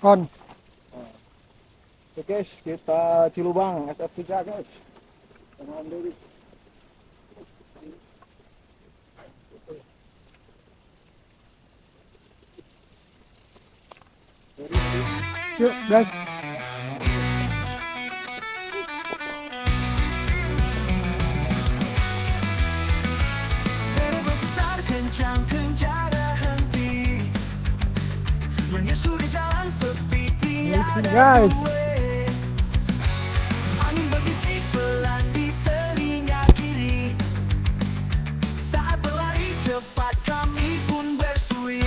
On. Oke guys, kita Cilubang SF3 guys. Sama Om Dewi. Yuk guys. Berputar kencang tiada henti, menyusuri jalan sepi tiada Guys. gue. Angin berbisik pelan di telinga kiri, saat berlari cepat kami pun bersui.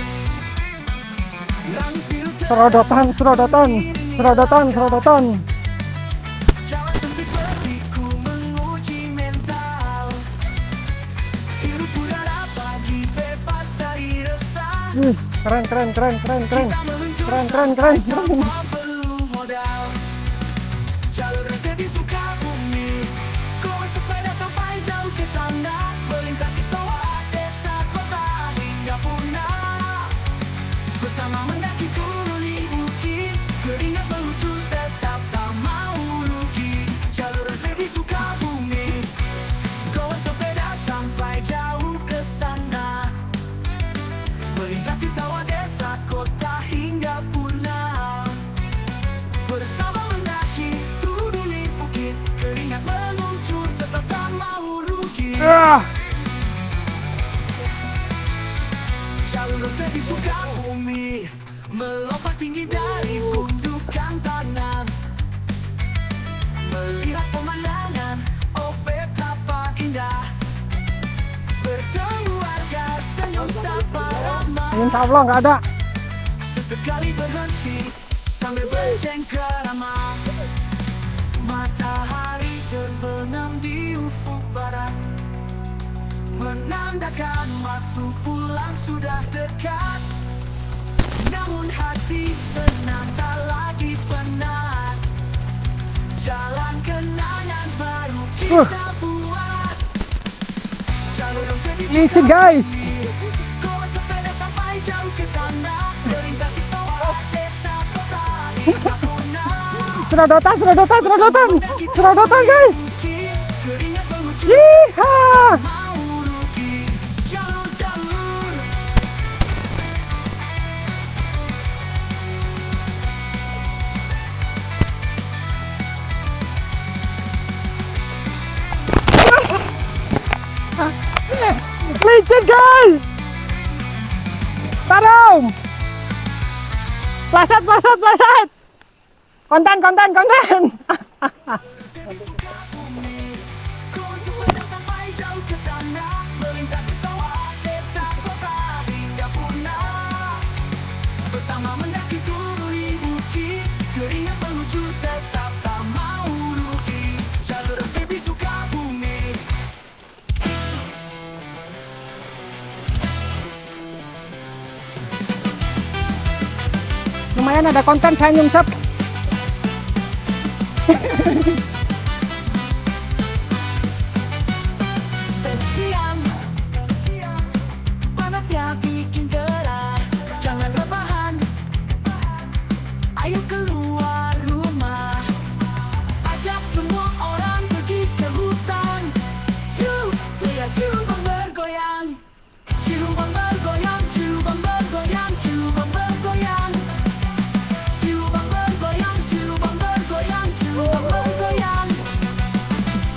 Langit biru Serodotan. jalan sempit berliku menguji mental. Hirup udara pagi bebas dari resah. Keren. Kita meluncur Keren. tanpa perlu modal. Jalur rute di Sukabumi, goes sepeda sampai jauh ke sana, melintasi sawah, desa, kota hingga punah. Bersama mendaki turuni bukit, keringat meluncur tetap tak mau rugi. Jalur rute di Sukabumi, goes sepeda sampai jauh ke sana, melintasi sawah, desa, kota hingga punah. Bersama mendaki turuni bukit, keringat meluncur tetap tak mau rugi. Jalur rute di Sukabumi, melompat tinggi dari gundukan tanah, melihat pemandangan, oh betapa indah. Bertemu warga, senyum sapa ramah. Insya Allah nggak ada. Sesekali berhenti sambil bercengkerama, matahari terbenam di ufuk barat, menandakan waktu pulang sudah dekat. Namun hati senang tak lagi penat, jalan kenangan baru kita buat. Jalur yang terpisah Licin, guys. goes sepeda sampai jauh ke sana, melintasi sawah, desa, kota hingga punah. Serodotan guys. Bukit, keringat mengucur Yeehaw. mau rugi. Jalur-jalur Licin guys. Tarum. Plasat. Konten. dari Sukabumi, goes sepeda sampai jauh ke sana, melintasi sawah, desa, kota hingga punah. Bersama mendaki turuni bukit, keringat meluncur tetap tak mau rugi. Jalur MTB Sukabumi. Lumayan ada konten saya nyungsep. Tersiang, panasnya bikin gerah. Jangan rebahan, ayo keluar rumah. Ajak semua orang pergi ke hutan. Yuk, lihat Cilubang bergoyang. Cilubang bergoyang, Cilubang bergoyang, Cilubang bergoyang. Cilubang bergoyang, Cilubang bergoyang, Cilubang bergoyang.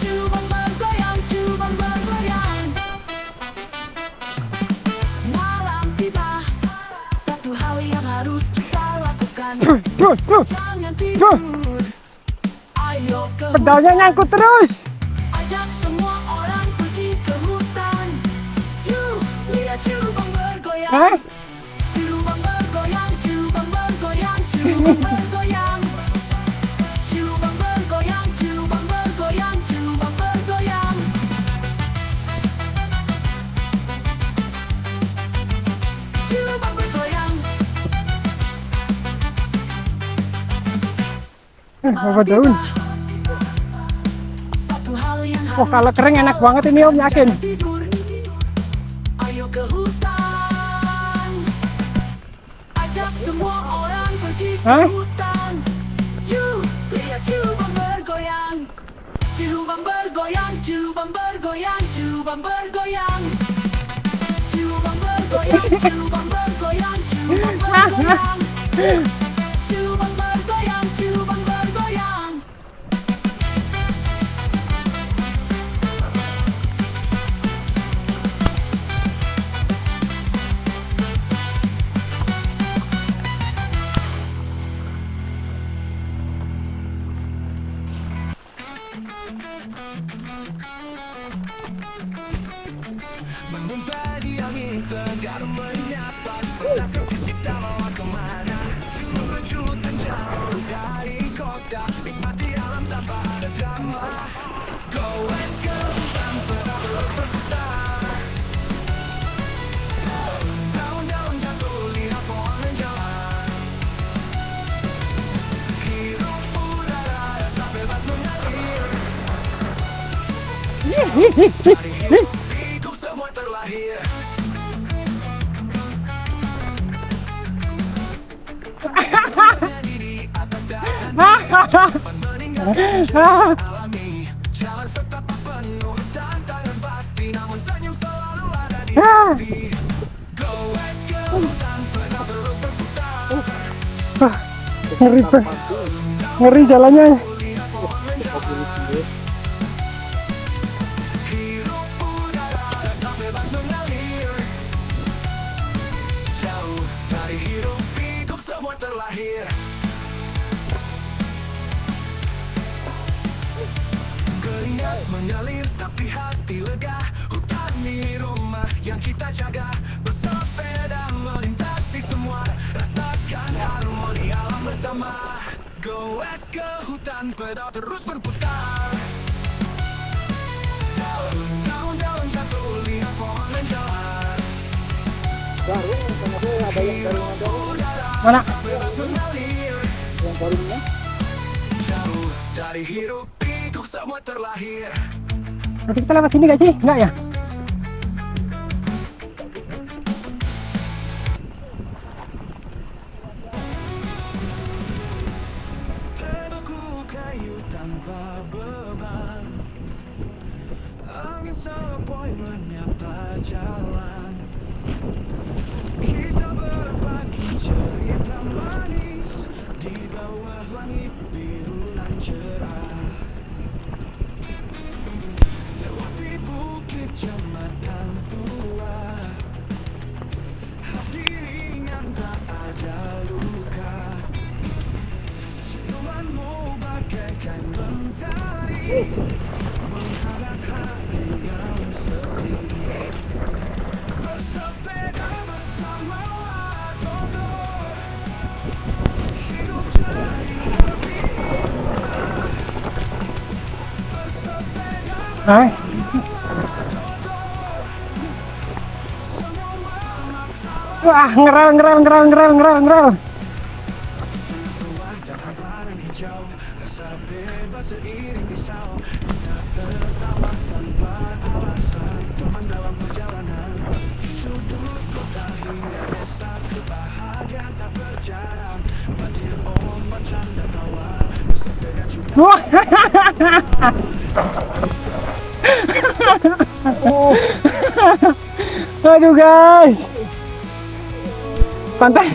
Cilubang bergoyang, Cilubang bergoyang. Malam tiba, satu hal yang harus kita lakukan. Jangan tidur, ayo ke Pedalnya hutan. nyangkut terus. Ajak semua orang pergi ke hutan. Yuk, lihat Cilubang bergoyang. Hah? Cilubang bergoyang, Cilubang bergoyang, Cilubang bergoyang. Cilubang bergoyang, Cilubang bergoyang, Cilubang bergoyang. Cilubang bergoyang. Bawa daun. Satu hal yang Wah, kalau kering enak banget ini Om, yakin. Jangan tidur, ayo ke hutan. Ajak semua orang pergi pergi ke Hah? hutan. Lihat cilubang bergoyang. Cilubang bergoyang, cilubang bergoyang, cilubang bergoyang. Cilubang bergoyang, cilubang bergoyang, cilubang bergoyang. Cilubang bergoyang, cilubang bergoyang. Bangun pagi angin segar menyapa. Sepeda sepi kita bawa kemana? Menuju hutan jauh dari kota. Nikmati alam tanpa ada drama. Go west ke hutan peda terus berputar. Daun-daun jatuh lihat pohon menjalar. Hirup udara rasa bebas mengalir. Dari hirup pikuk semua terlahir. Nyanyi di atas dahan meninggalkan alami. Jalan setapak penuh tantangan pasti, namun senyum selalu ada di hati. Go west ke hutan peda terus berputar. Ngeri, Bang. Ngeri jalannya. Lihat pohon menjalar. Hirup udara rasa bebas mengalir. Jauh dari hirup pikuk semua terlahir. Keringat mengalir tapi hati lega. Hutan ini rumah yang kita jaga. Bersepeda melintasi semua. Rasakan harmoni alam bersama. Go west ke hutan peda terus berputar. Daun-daun jatuh lihat pohon menjalar. Garung sama gue ada yang garung ada Udara Mana? bebas mengalir. yang garungnya. Jauh dari hirup pikuk semua terlahir. Nanti kita lewat sini gak sih? Enggak ya? Pedaku kayu tanpa beban. Angin sepoi menyapa jalan. Kita berbagi cerita manis di bawah langit biru dan cerah. Lewati bukit jembatan tua. Hati ringan tak ada luka. Senyumanmu bagaikan mentari menghangat hati yang sepi. Bersepeda bersama Wadodo, hidup jadi lebih indah. Bersepeda Hai. semua masalah. Wah, ngerel. Suara dan hamparan hijau, rasa bebas seiring risau. Kita tertawa tanpa alasan, teman dalam perjalanan. Di sudut kota hingga desa, kebahagiaan tak berjarak. Banjir ombak canda tawa, bersepeda cuma Wah. Aduh guys. Konten.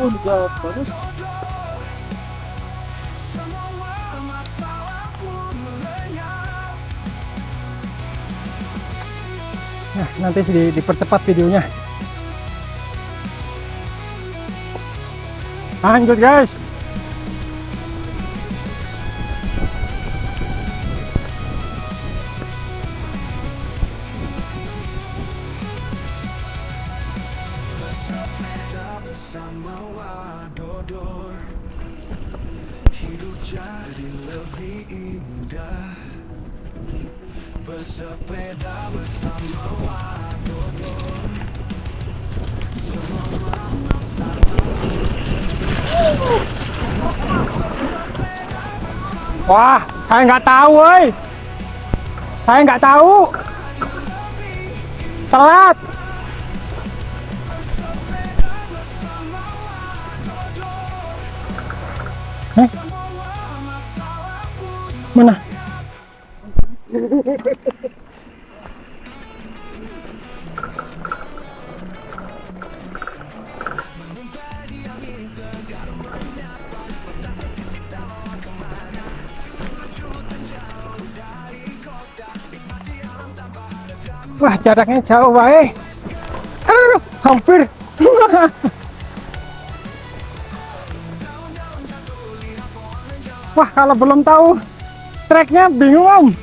Udah bagus. semua masalah pun lenyap. Nah, nanti dipercepat videonya. Lanjut guys. Bersepeda bersama Wadodo, hidup jadi lebih indah. Bersepeda bersama Wadodo, semua masalah. Bersepeda Wah, saya nggak tahu, woi. Saya nggak tahu. Telat. Hah? Mana? Wah, jaraknya jauh, baik. Aduh, hampir. Wah, kalau belum tahu treknya bingung, Om.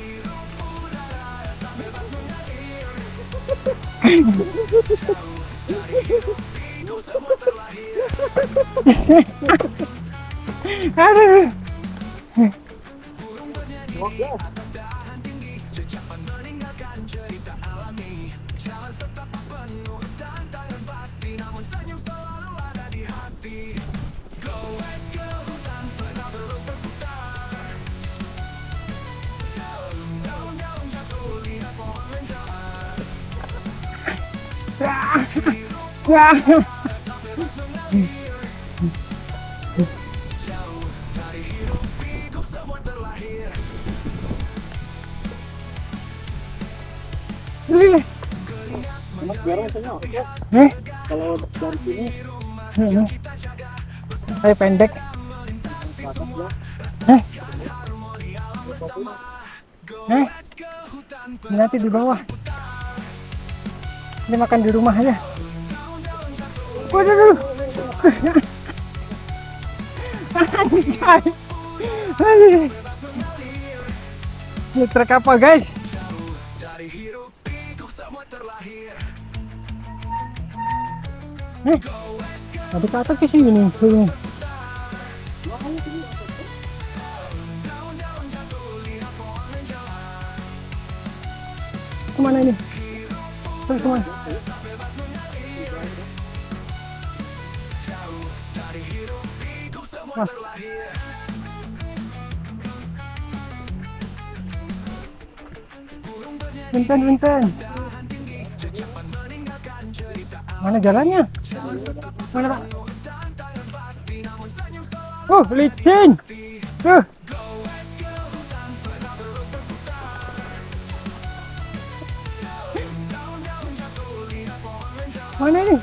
Aduh. Ya. Mas biar rasanya oke. Kalau dari sini Saya pendek. ke atas ya. Ini nanti di bawah. Ini makan di rumah aja. Waduh. Anjay. Ini trek apa, guys? Tadi ke atas ke sini. Kemana ini? Terus kemana? Wah. Benten. Mana jalannya? Mana, Pak? Licin. Mana ini?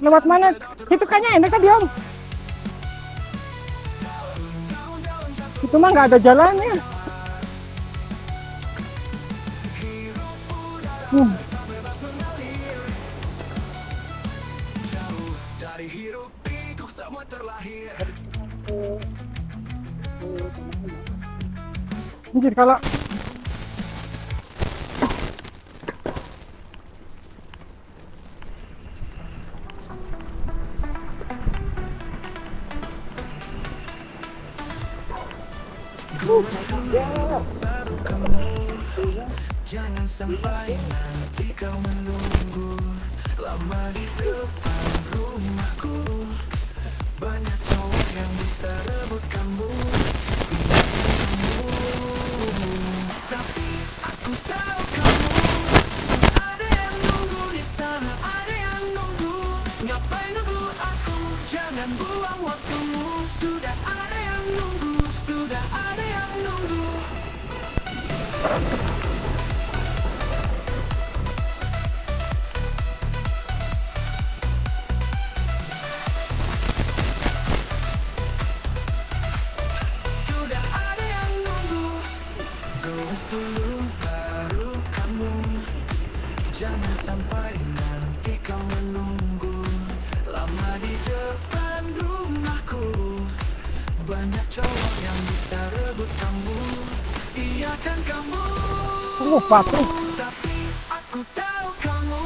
Lewat mana? Itu kayaknya enak tadi, Om. Itu mah nggak ada jalannya. Anjir, kalau jangan sampai nanti kau menunggu lama di depan rumahku. Banyak cowok yang bisa rebut kamu, tapi aku tahu kamu ada yang nunggu di sana, ada yang nunggu. Ngapain nunggu aku? Jangan buang waktumu. Sudah ada yang nunggu, sudah ada yang nunggu. Sudah ada yang nunggu. Goes dulu baru kamu. Jangan sampai nanti kau menunggu lama di depan rumahku. Banyak cowok yang bisa rebut kamu. Iya kan kamu? Batu. Tapi aku tahu kamu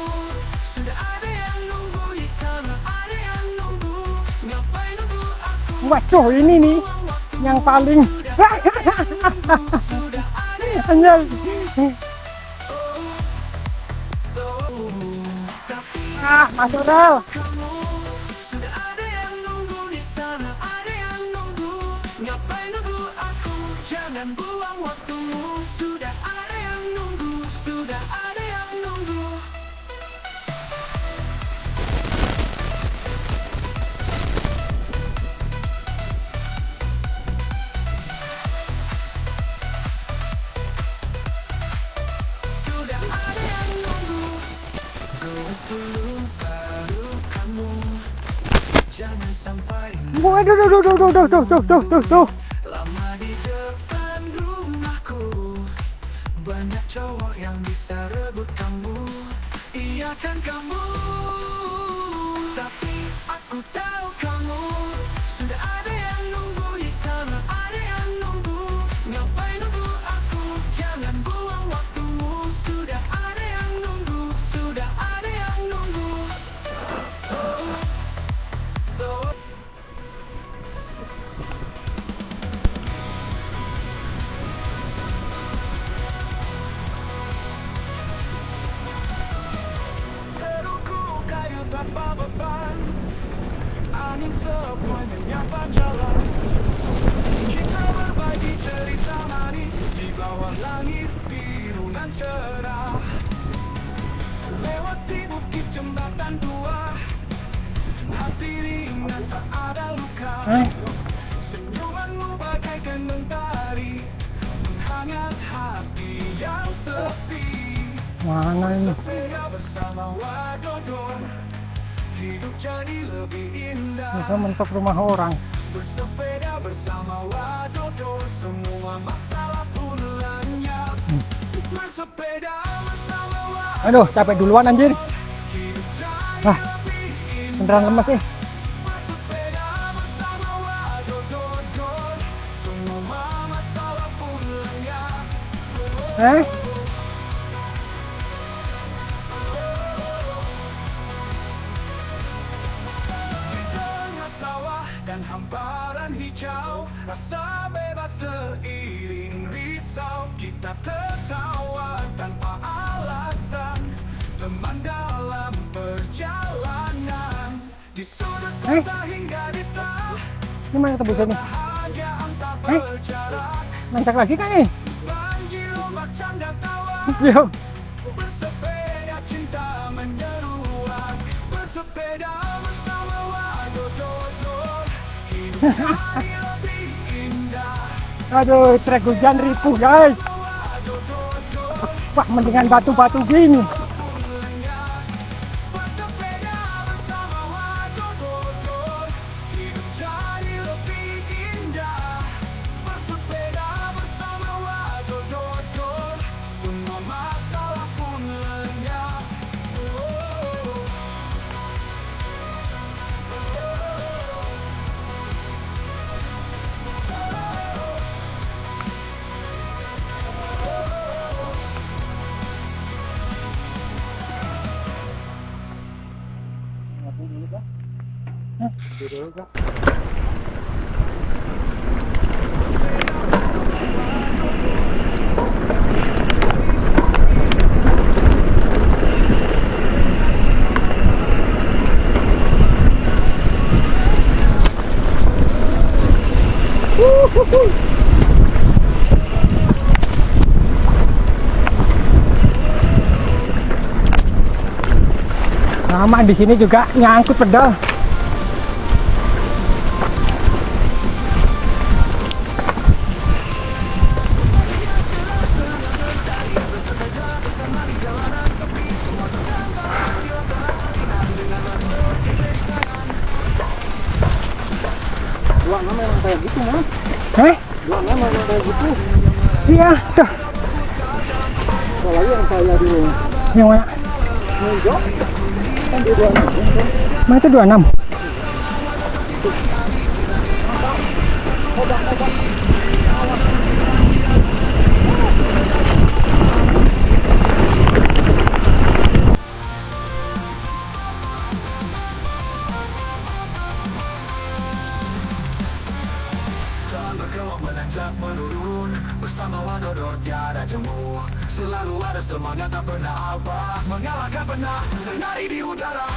sudah ada yang nunggu di sana, ada yang nunggu. Ngapain nunggu aku? Waduh, ini nih yang paling Sudah ada anjay. Masuk rel. kamu, sudah ada yang nunggu di sana, ada yang nunggu. Ngapain nunggu aku? Jangan buang waktumu. Sudah ada yang nunggu, sudah ada yang nunggu. Sudah ada yang nunggu. Goes dulu baru kamu. Jangan sampai Waduh, duh. lama di depan rumahku. Banyak cowok yang bisa rebut kamu. Iya kan kamu? Tapi aku tahu kamu sudah ada yang nunggu di sana, ada yang nunggu. Ngapain nunggu aku? Jangan buang waktumu. Sudah ada yang nunggu, sudah ada yang nunggu. Peruku kayu tanpa beban, angin sepoi menyapa jalan. Kita berbagi cerita manis di bawah langit biru nan cerah. Lewati bukit jembatan dua, hati ringan tak ada luka. Senyumanmu bagaikan mentari, menghangat hati yang sepi. Mana ini? Sepeda bersama Wadodon, hidup jadi lebih indah. Bisa mentok rumah orang. Bersepeda bersama Wadodon, semua masalah pun lenyap. Bersepeda bersama Wadodon, Aduh, capek duluan anjir. hidup jadi Ah, lebih indah. beneran lemes nih. Bersepeda bersama Wadodon, semua masalah pun lenyap. Di tengah sawah dan hamparan hijau, rasa bebas seiring risau. Kita tertawa tanpa alasan, teman dalam perjalanan. Di sudut kota hingga desa, Ini mana tebusnya nih? kebahagiaan tak berjarak. Nancak lagi kan nih? Banjir ombak canda tawa, Yo. bersepeda cinta menyeruak. Bersepeda bersama Wadodon, hidup jadi lebih indah. Aduh, trek hujan ripuh guys. Wadodon, Wah, mendingan batu-batu gini. bersepeda bersama Wadodon, hidup jadi lebih indah. Bersepeda bersama Wadodon, semua masalah pun lenyap. Sama di sini juga nyangkut pedal. Dua memang kayak gitu, Mas. Dua memang kayak gitu. Iya, tuh. Apalagi yang saya dulu. Yang mana? Nunjuk. Kan di 26. Mana itu 26? berkelok menanjak menurun. Bersama Wadodor tiada jemu, selalu ada semangat tak pernah abah, mengalahkan penat, menari di udara.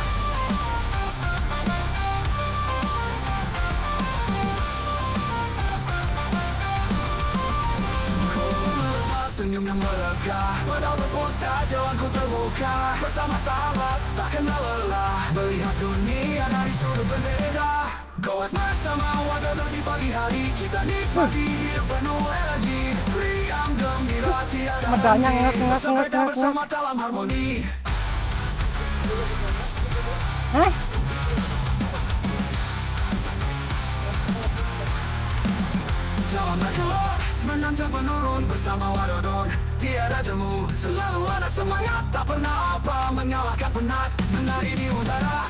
Senyum yang melega, pedal berputar, jalanku terbuka. Bersama sahabat, tak kenal lelah, melihat dunia dari sudut berbeda. Goes bersama Wadodor di pagi hari, kita nikmati hidup penuh energi. Riang gembira tiada Medanya henti, bersepeda bersama dalam harmoni. Hah? Jalan berkelok, menanjak menurun bersama Wadodor tiada jemu, selalu ada semangat, tak pernah apa, mengalahkan penat, menari di udara.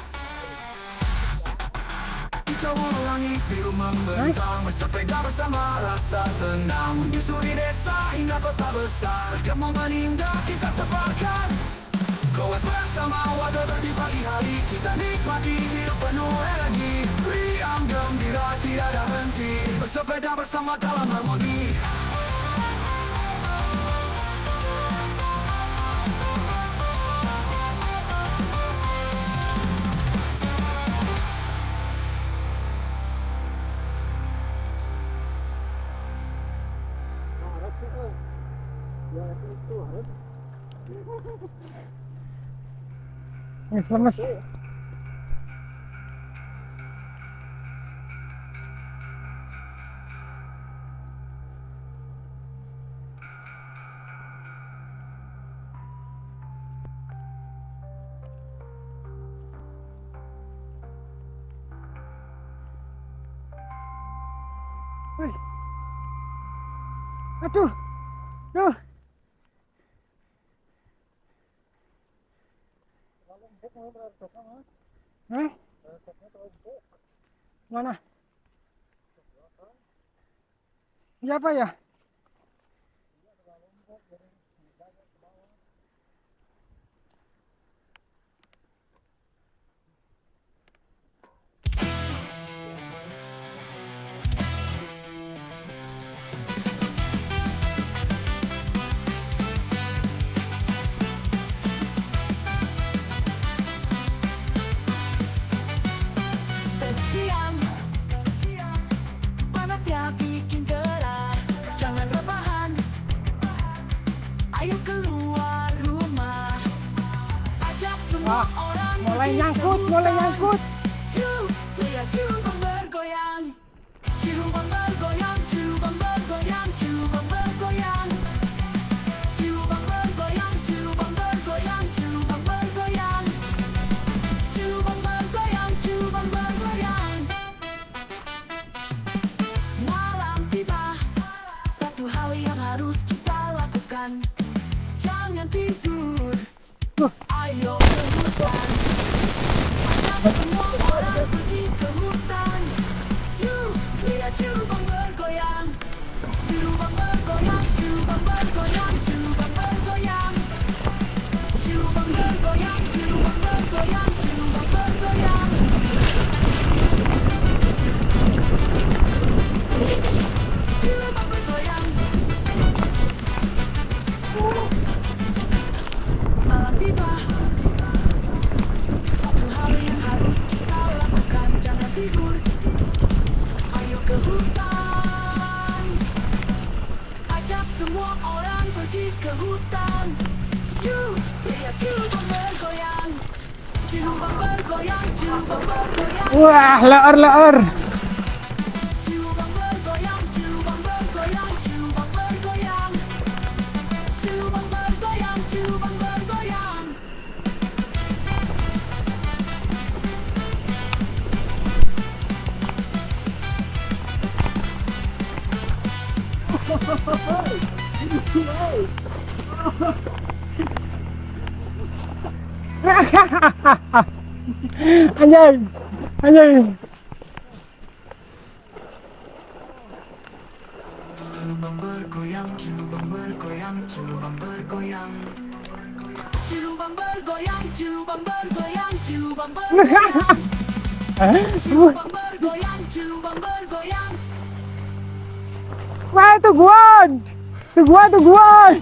Kicau langit biru membentang, bersepeda bersama rasa tenang, menyusuri desa hingga kota besar. Setiap momen indah kita sebarkan. Goes bersama Wadodor di pagi hari, kita nikmati hidup penuh energi. Riang gembira tiada henti, bersepeda bersama dalam harmoni. Ini lemes. Wih. Aduh. Duh. Mana? Siapa ya? Siang, panasnya bikin gerah, jangan rebahan, ayo keluar rumah, ajak semua orang Mulai pergi ke nyangkut, hutan. mulai nyangkut. Yuk, lihat cilubang bergoyang, cilubang bergoyang, cilubang bergoyang, cilubang bergoyang, cilubang bergoyang, cilubang bergoyang, cilubang bergoyang, cilubang bergoyang, cilubang bergoyang. Malam tiba, satu hal yang harus kita lakukan, jangan tidur, ayo ke hutan. Ajak semua orang pergi ke hutan. Yuk, lihat cilubang bergoyang, cilubang bergoyang, cilubang bergoyang, cilubang bergoyang, cilubang bergoyang, cilubang bergoyang, cilubang bergoyang, cilubang bergoyang. Malam tiba, satu hal yang harus kita lakukan, jangan tidur, ayo ke hutan. Ajak semua orang pergi ke hutan. Yuk, lihat cilubang bergoyang, cilubang bergoyang, cilubang bergoyang, Wah, leer. cilubang bergoyang, cilubang bergoyang, cilubang bergoyang, cilubang bergoyang, cilubang bergoyang. Anjay. Cilubang bergoyang, cilubang bergoyang, cilubang bergoyang, cilubang bergoyang, cilubang bergoyang, cilubang bergoyang, cilubang bergoyang, cilubang bergoyang. Wah, itu gua. Itu gua.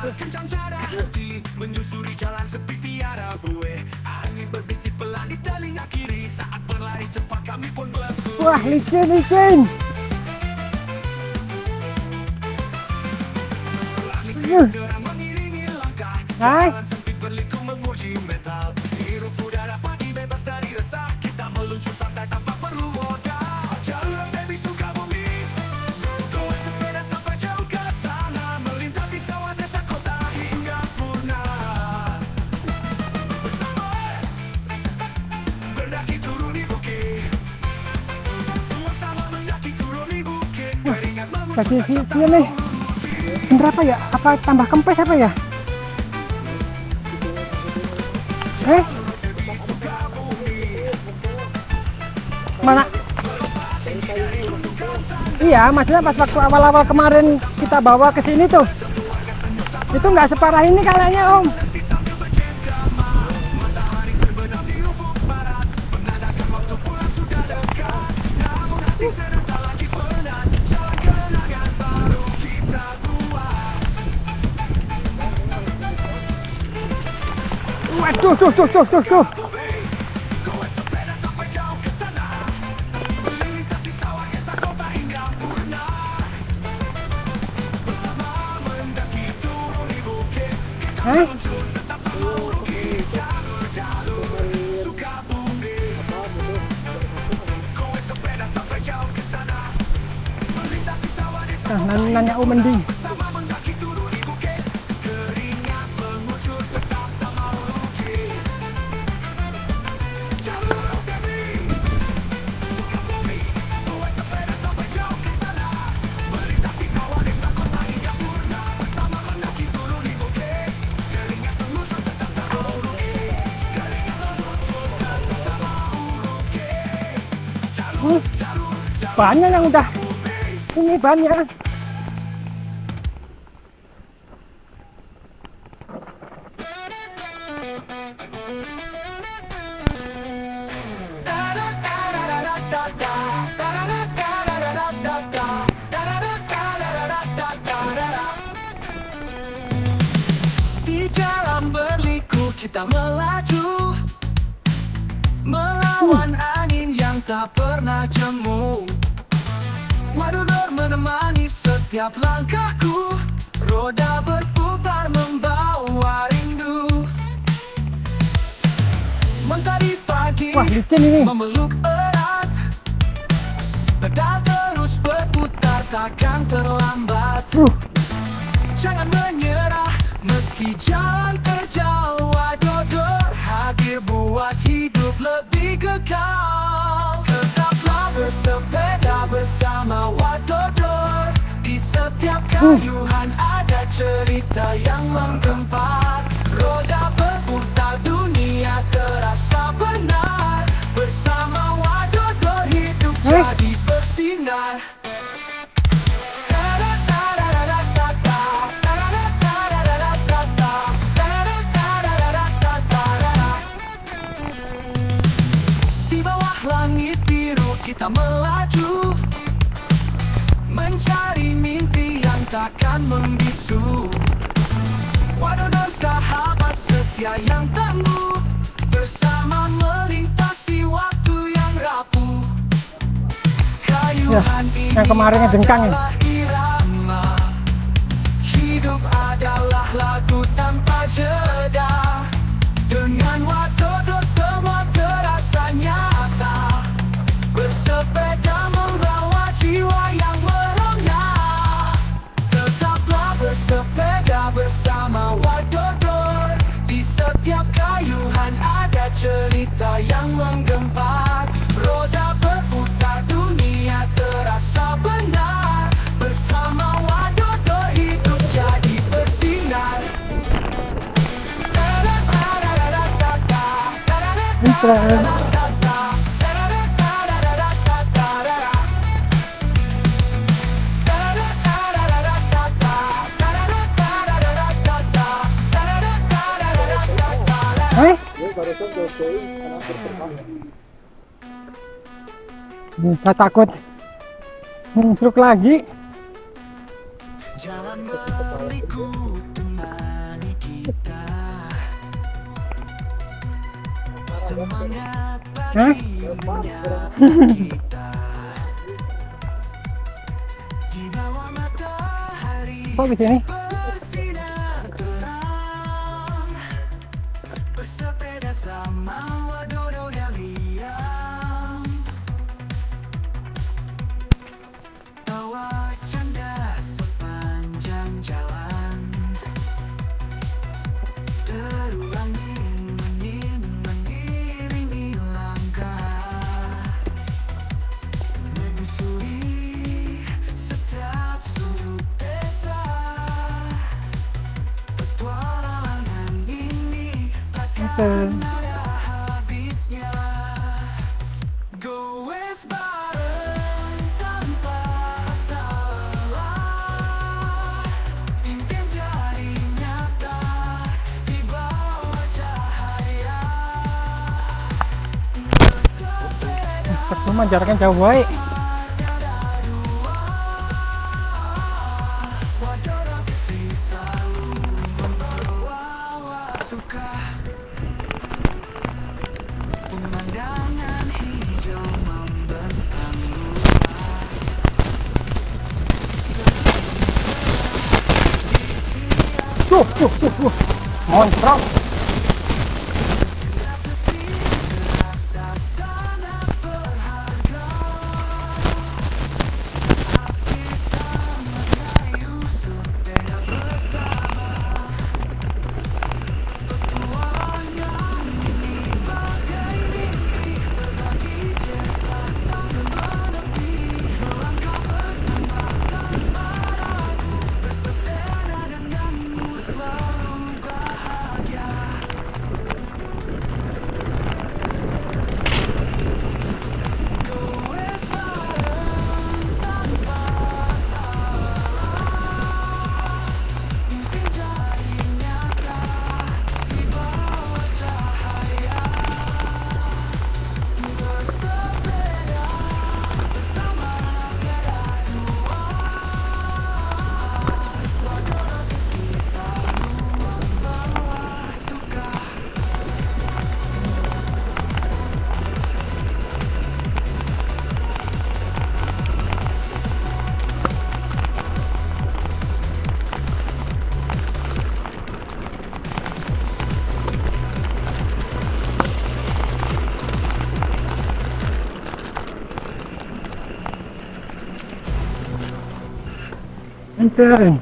Kencang tiada henti menyusuri jalan sepi tiada buih. Angin berbisik pelan di telinga kiri. Saat berlari cepat kami pun berlari. Wah, licin. Langit terang mengiringi langkah. Hai. Jalan sempit berliku menguji mental. Hirup udara pagi bebas dari resah. Kita meluncur santai tanpa perlu modal. Jalur MTB Sukabumi. Goes sepeda sampai jauh ke sana. Melintasi sawah desa kota hingga Purna. Bersama berdaki turuni bukit. Bersama mendaki turuni bukit. Keringat mengucur Kaki sini nih. Bener apa ya? Apa tambah kempes apa ya? Mana? Iya, maksudnya pas waktu awal-awal kemarin kita bawa ke sini tuh, itu nggak separah ini kayaknya, Om. Waduh, tuh. Goes sepeda sampai jauh ke sana. Melintasi sawah desa kota hingga Purna. Bersama mendaki turuni bukit. Kita meluncur tetap tak mau rugi. Jalur Sukabumi. Goes sepeda sampai jauh ke sana. Melintasi sawah desa Nah, nanya Om Mendi. bersama mendaki turuni bukit. Keringat mengucur tetap tak mau rugi. Jalur MTB Sukabumi. Goes sepeda sampai jauh ke sana. Melintasi sawah desa kota hingga Purna. Bersama mendaki turuni bukit. Keringat mengucur tetap tak mau rugi. Keringat mengucur tetap tak mau rugi. Jalur Banyak yang udah. Ini banyak. Di jalan berliku kita melaju, melawan angin yang tak pernah jemu. Wadudor menemani setiap langkahku. Roda berputar membawa rindu. Mentari pagi Wah, licin ini. memeluk erat. Pedal terus berputar takkan terlambat. Jangan menyerah meski jalan terjal. Wadudor hadir buat hidup lebih kekal. Tetaplah bersepeda bersama Wadudor. Di setiap kayuhan ada cerita yang menggempar. Roda berputar dunia terasa benar. Bersama Wadudor hidup jadi bersinar. Di bawah langit biru kita melaju, mencari mimpi yang takkan membisu. Wadudor sahabat setia yang tangguh. Bersama melintasi waktu yang rapuh. Kayuhan ini yang kemarin ngejengkang ini. adalah irama. Hidup adalah lagu tanpa jeda. Dengan Wadudor semua terasa nyata. Bersepeda membawa jiwa yang merona. Tetaplah bersepeda bersama Wadudor. Di setiap kayuhan ada cerita yang menggempar. Roda berputar dunia terasa benar. Bersama Wadudor hidup jadi bersinar. Saya takut muncul lagi. Jalan berliku temani kita, semangat Hah? pagi menyapa kita. Di bawah matahari Kok di sini? bersinar terang, bersepeda sama Wadodo dan Liam, tawa canda sepanjang jalan, terulang mengiringi langkah, menyusuri setiap sudut desa. Petualangan ini takkan ada habisnya. Go west bareng tanpa salah, impian jadi nyata di bawah cahaya. Bersepeda Cuma jaraknya jauh baik. Wadodo TV selalu membawa suka. Pemandangan hijau membentang luas, Montrok. rasa sangat berharga saat kita mengayuh sepeda bersama. Petualangan ini bagai mimpi, berbagi cerita sambil menepi, melangkah bersama tanpa ragu, bersepeda denganmu selalu bahagia. Go west bareng tanpa salah, mimpi jadi nyata di bawah cahaya. Bersepeda bersama tiada dua, Wadodo TV selalu membawa suka. Enter.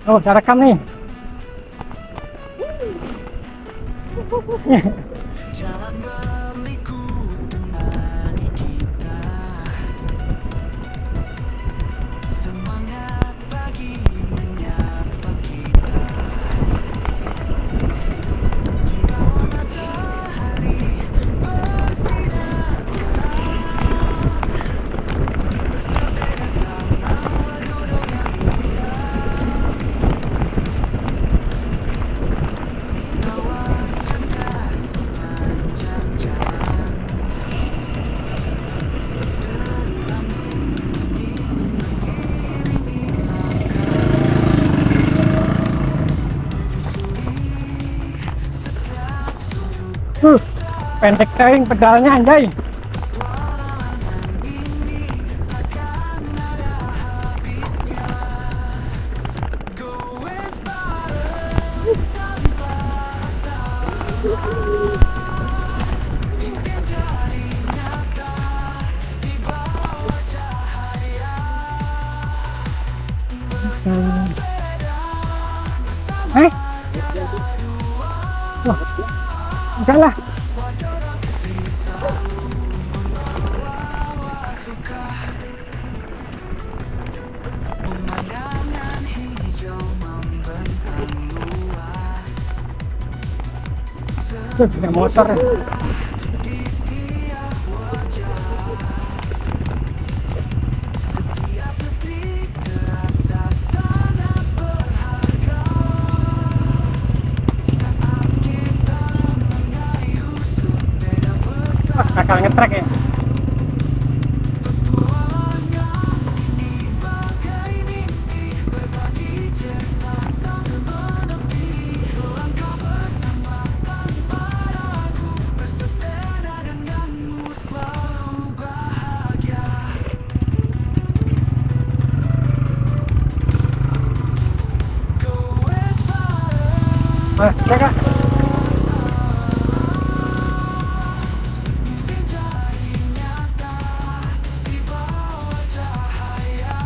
Oh, saya rekam nih. Jalan berliku temani kita, semangat pagi menyapa kita. Di bawah matahari bersinar terang, bersepeda sama Wadodo dan Liam, tawa canda sepanjang jalan, terulang mengiringi langkah, menyusuri setiap sudut Pendek teuing pedalnya anjay. petualangan ini takkan ada Wah, enggak lah. Pemandangan hijau membentang luas. Tuh, punya motor ya. Di tiap wajah, setiap detik terasa sangat berharga. Saat kita mengayuh sepeda bersama, Kakak ngetrek ya. bagai mimpi berbagi cerita sambil menepi, melangkah bersama tanpa ragu, bersepeda denganmu selalu bahagia. Go West bareng, Kakak. menjadi nyata di bawah cahaya.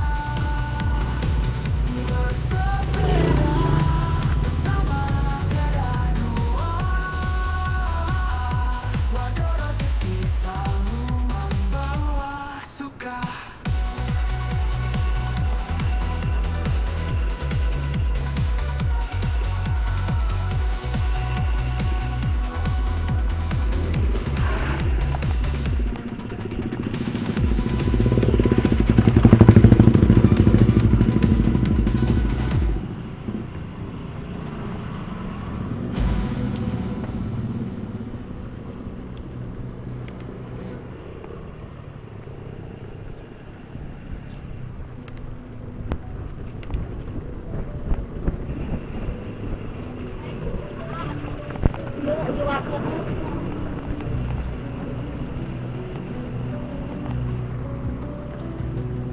Bersepeda bersama tiada dua, Wadoro TV selalu membawa suka.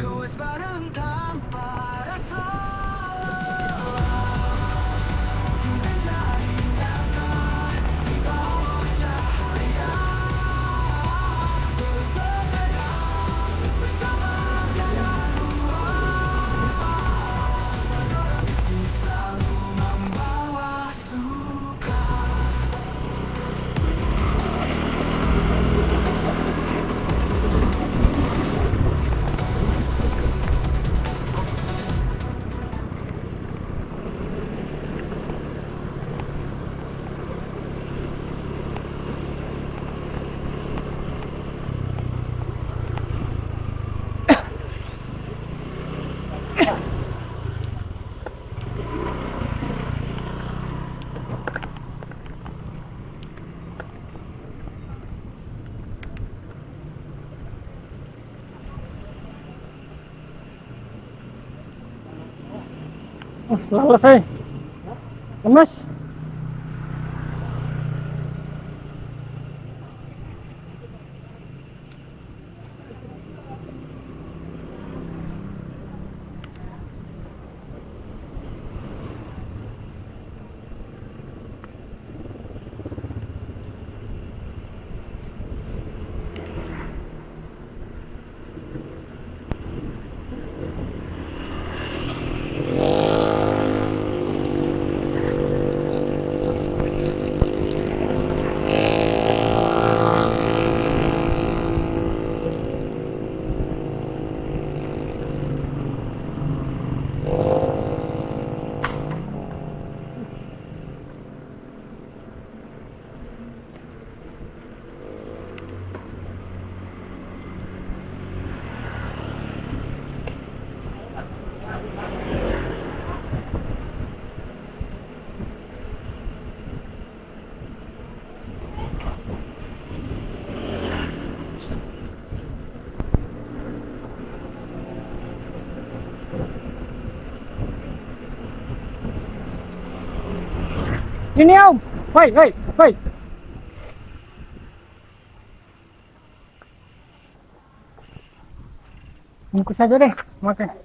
Go West bareng tanpa rasa menjadi nyata di bawah cahaya. Bersepeda bersama tiada dua, Wadoro TV selalu membawa suka. Oh, selesai. Lemas. Ini Om. Woi, woi, woi. Bungkus saja deh, makan.